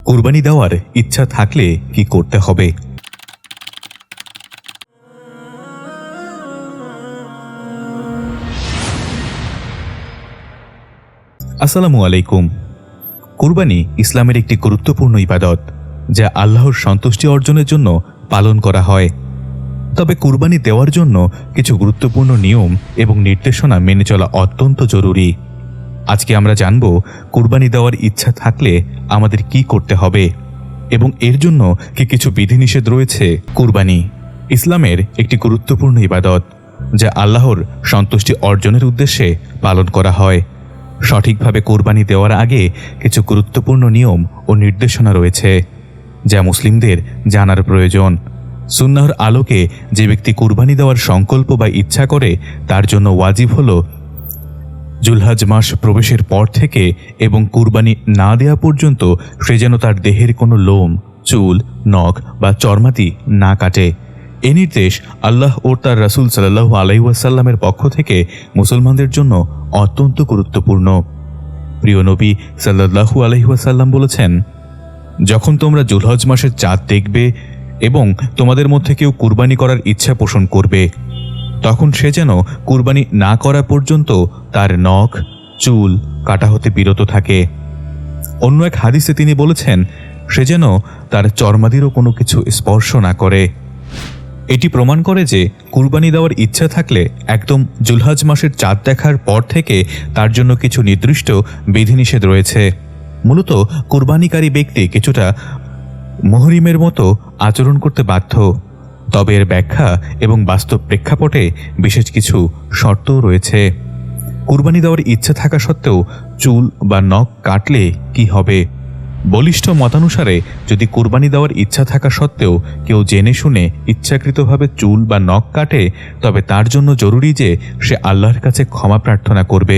কুরবানি দেওয়ার ইচ্ছা থাকলে কি করতে হবে? আসসালামু আলাইকুম। কুরবানি ইসলামের একটি গুরুত্বপূর্ণ ইবাদত, যা আল্লাহর সন্তুষ্টি অর্জনের জন্য পালন করা হয়। তবে কুরবানি দেওয়ার জন্য কিছু গুরুত্বপূর্ণ নিয়ম এবং নির্দেশনা মেনে চলা অত্যন্ত জরুরি। আজকে আমরা জানব কুরবানি দেওয়ার ইচ্ছা থাকলে আমাদের কি করতে হবে এবং এর জন্য কি কিছু বিধিনিষেধ রয়েছে। কুরবানি ইসলামের একটি গুরুত্বপূর্ণ ইবাদত, যা আল্লাহর সন্তুষ্টি অর্জনের উদ্দেশ্যে পালন করা হয়। সঠিকভাবে কুরবানি দেওয়ার আগে কিছু গুরুত্বপূর্ণ নিয়ম ও নির্দেশনা রয়েছে, যা মুসলিমদের জানার প্রয়োজন। সুন্নাহর আলোকে যে ব্যক্তি কুরবানি দেওয়ার সংকল্প বা ইচ্ছা করে, তার জন্য ওয়াজিব হল জুলহজ মাস প্রবেশের পর থেকে এবং কুরবানি না দেওয়া পর্যন্ত সে যেন তার দেহের কোনো লোম, চুল, নখ বা চর্মাতি না কাটে। এই নির্দেশ আল্লাহ ও তার রাসূল সাল্লাল্লাহু আলাইহি ওয়াসাল্লামের পক্ষ থেকে মুসলমানদের জন্য অত্যন্ত গুরুত্বপূর্ণ। প্রিয় নবী সাল্লাল্লাহু আলাইহি ওয়াসাল্লাম বলেছেন, যখন তোমরা জুলহজ মাসের চাঁদ দেখবে এবং তোমাদের মধ্যে কেউ কুরবানি করার ইচ্ছা পোষণ করবে, তখন সে যেন কুরবানি না করা পর্যন্ত তার নখ, চুল কাটা হতে বিরত থাকে। অন্য এক হাদিসে তিনি বলেছেন, সে যেন তার চর্মাদিরও কোনো কিছু স্পর্শ না করে। এটি প্রমাণ করে যে কুরবানি দেওয়ার ইচ্ছা থাকলে একদম জুলহজ মাসের চাঁদ দেখার পর থেকে তার জন্য কিছু নির্দিষ্ট বিধিনিষেধ রয়েছে। মূলত কুরবানিকারী ব্যক্তি কিছুটা মুহরিমের মতো আচরণ করতে বাধ্য, তবে এর ব্যাখ্যা এবং বাস্তব প্রেক্ষাপটে বিশেষ কিছু শর্তও রয়েছে। কুরবানি দেওয়ার ইচ্ছা থাকা সত্ত্বেও চুল বা নখ কাটলে কি হবে? বলিষ্ঠ মতানুসারে যদি কুরবানি দেওয়ার ইচ্ছা থাকা সত্ত্বেও কেউ জেনে শুনে ইচ্ছাকৃতভাবে চুল বা নখ কাটে, তবে তার জন্য জরুরি যে সে আল্লাহর কাছে ক্ষমা প্রার্থনা করবে।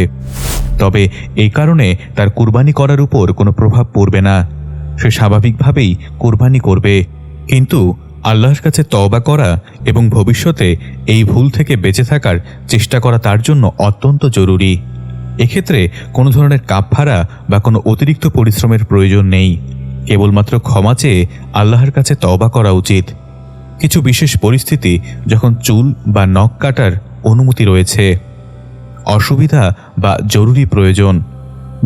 তবে এই কারণে তার কুরবানি করার উপর কোনো প্রভাব পড়বে না, সে স্বাভাবিকভাবেই কুরবানি করবে। কিন্তু আল্লাহর কাছে তওবা করা এবং ভবিষ্যতে এই ভুল থেকে বেঁচে থাকার চেষ্টা করা তার জন্য অত্যন্ত জরুরি। এক্ষেত্রে কোনো ধরনের কাফারা বা কোনো অতিরিক্ত পরিশ্রমের প্রয়োজন নেই, কেবলমাত্র ক্ষমা চেয়ে আল্লাহর কাছে তওবা করা উচিত। কিছু বিশেষ পরিস্থিতি যখন চুল বা নখ কাটার অনুমতি রয়েছে: অসুবিধা বা জরুরি প্রয়োজন।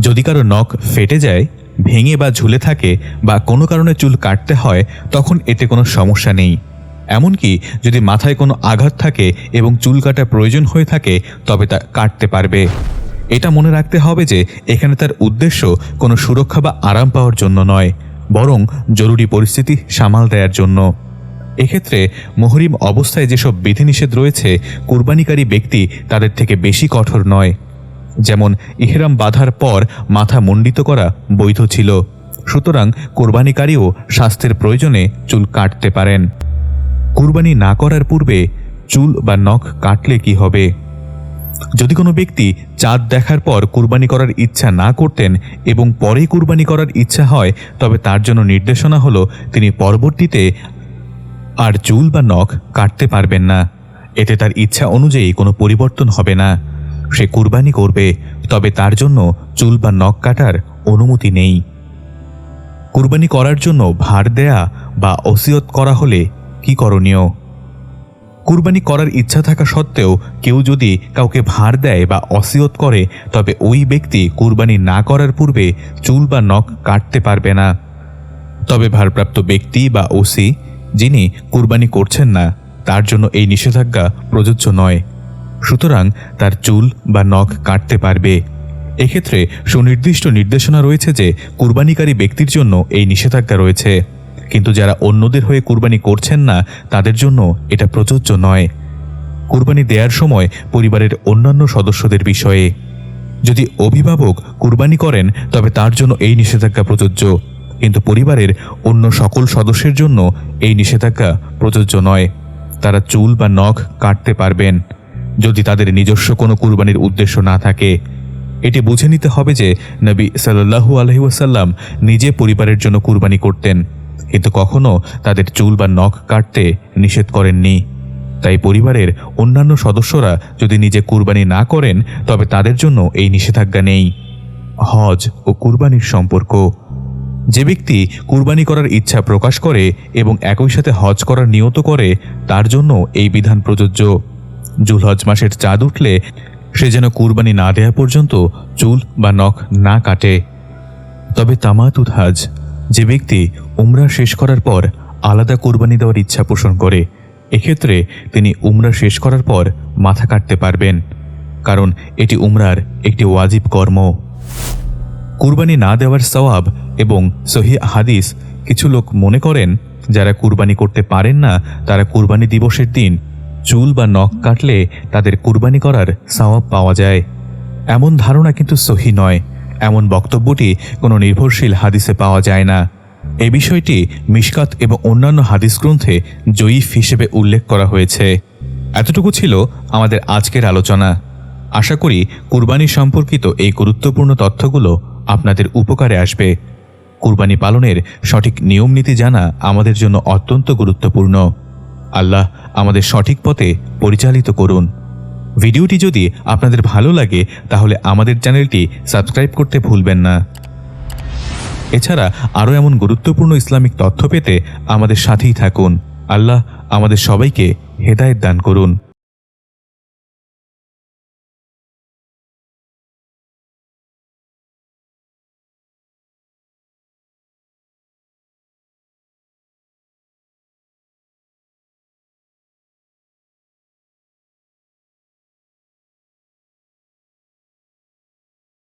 যদি কারো নখ ফেটে যায়, ভেঙে বা ঝুলে থাকে বা কোনো কারণে চুল কাটতে হয়, তখন এতে কোনো সমস্যা নেই। এমনকি যদি মাথায় কোনো আঘাত থাকে এবং চুল কাটা প্রয়োজন হয়ে থাকে, তবে তা কাটতে পারবে। এটা মনে রাখতে হবে যে এখানে তার উদ্দেশ্য কোনো সুরক্ষা বা আরাম পাওয়ার জন্য নয়, বরং জরুরি পরিস্থিতি সামাল দেওয়ার জন্য। এক্ষেত্রে মুহরিম অবস্থায় যেসব বিধিনিষেধ রয়েছে, কুরবানিকারী ব্যক্তি তাদের থেকে বেশি কঠোর নয়। যেমন ইহরাম বাঁধার পর মাথা মুন্ডিত করা বৈধ ছিল, সুতরাং কুরবানিকারীও স্বাস্থ্যের প্রয়োজনে চুল কাটতে পারেন। কুরবানি না করার পূর্বে চুল বা নখ কাটলে কি হবে? যদি কোনো ব্যক্তি চাঁদ দেখার পর কুরবানি করার ইচ্ছা না করতেন এবং পরে কুরবানি করার ইচ্ছা হয়, তবে তার জন্য নির্দেশনা হলো তিনি পরবর্তীতে আর চুল বা নখ কাটতে পারবেন না। এতে তার ইচ্ছা অনুযায়ী কোনো পরিবর্তন হবে না। সে কুরবানি করবে, তবে তার জন্য চুল বা নখ কাটার অনুমতি নেই। কুরবানি করার জন্য ভার দেয়া বা ওসিয়ত করা হলে কি করণীয়? কুরবানি করার ইচ্ছা থাকা সত্ত্বেও কেউ যদি কাউকে ভার দেয় বা ওসিয়ত করে, তবে ওই ব্যক্তি কুরবানি না করার পূর্বে চুল বা নখ কাটতে পারবে না। তবে ভারপ্রাপ্ত ব্যক্তি বা ওসি যিনি কুরবানি করছেন না, তার জন্য এই নিষেধাজ্ঞা প্রযোজ্য নয়, সুতরাং তার চুল বা নখ কাটতে পারবে। এক্ষেত্রে সুনির্দিষ্ট নির্দেশনা রয়েছে যে কুরবানিকারী ব্যক্তির জন্য এই নিষেধাজ্ঞা রয়েছে, কিন্তু যারা অন্যদের হয়ে কুরবানি করছেন না, তাদের জন্য এটা প্রযোজ্য নয়। কুরবানি দেওয়ার সময় পরিবারের অন্যান্য সদস্যদের বিষয়ে যদি অভিভাবক কুরবানি করেন, তবে তার জন্য এই নিষেধাজ্ঞা প্রযোজ্য, কিন্তু পরিবারের অন্য সকল সদস্যের জন্য এই নিষেধাজ্ঞা প্রযোজ্য নয়। তারা চুল বা নখ কাটতে পারবেন যদি তাদের নিজস্ব কোনো কুরবানির উদ্দেশ্য না থাকে। এটি বুঝে নিতে হবে যে নবী সাল্লাল্লাহু আলাইহি ওয়াসাল্লাম নিজে পরিবারের জন্য কুরবানি করতেন, কিন্তু কখনো তাদের চুল বা নখ কাটতে নিষেধ করেননি। তাই পরিবারের অন্যান্য সদস্যরা যদি নিজে কুরবানি না করেন, তবে তাদের জন্য এই নিষেধাজ্ঞা নেই। হজ ও কুরবানির সম্পর্ক। যে ব্যক্তি কুরবানি করার ইচ্ছা প্রকাশ করে এবং একই সাথে হজ করার নিয়ত করে তার জন্য এই বিধান প্রযোজ্য। জুলহজ মাসের চাঁদ উঠলে সে যেন কুরবানি না দেয়া পর্যন্ত চুল বা নখ না কাটে। তবে তামাতুল হজ, যে ব্যক্তি উমরা শেষ করার পর আলাদা কুরবানি দেওয়ার ইচ্ছা পোষণ করে, এক্ষেত্রে তিনি উমরা শেষ করার পর মাথা কাটতে পারবেন, কারণ এটি উমরার একটি ওয়াজিব কর্ম। কুরবানি না দেওয়ার সওয়াব এবং সহিহ হাদিস, কিছু লোক মনে করেন যারা কুরবানি করতে পারেন না তারা কুরবানি দিবসের দিন চুল বা নখ কাটলে তাদের কুরবানি করার সওয়াব পাওয়া যায়। এমন ধারণা কিন্তু সহি নয়। এমন বক্তব্যটি কোনো নির্ভরশীল হাদিসে পাওয়া যায় না। এই বিষয়টি মিশকাত এবং অন্যান্য হাদিস গ্রন্থে জয়ীফ হিসেবে উল্লেখ করা হয়েছে। এতটুকু ছিল আমাদের আজকের আলোচনা। আশা করি কুরবানি সম্পর্কিত এই গুরুত্বপূর্ণ তথ্যগুলো আপনাদের উপকারে আসবে। কুরবানি পালনের সঠিক নিয়ম নীতি জানা আমাদের জন্য অত্যন্ত গুরুত্বপূর্ণ। আল্লাহ আমাদের সঠিক পথে পরিচালিত করুন। ভিডিওটি যদি আপনাদের ভালো লাগে তাহলে আমাদের চ্যানেলটি সাবস্ক্রাইব করতে ভুলবেন না। এছাড়া আরও এমন গুরুত্বপূর্ণ ইসলামিক তথ্য পেতে আমাদের সাথেই থাকুন। আল্লাহ আমাদের সবাইকে হেদায়েত দান করুন।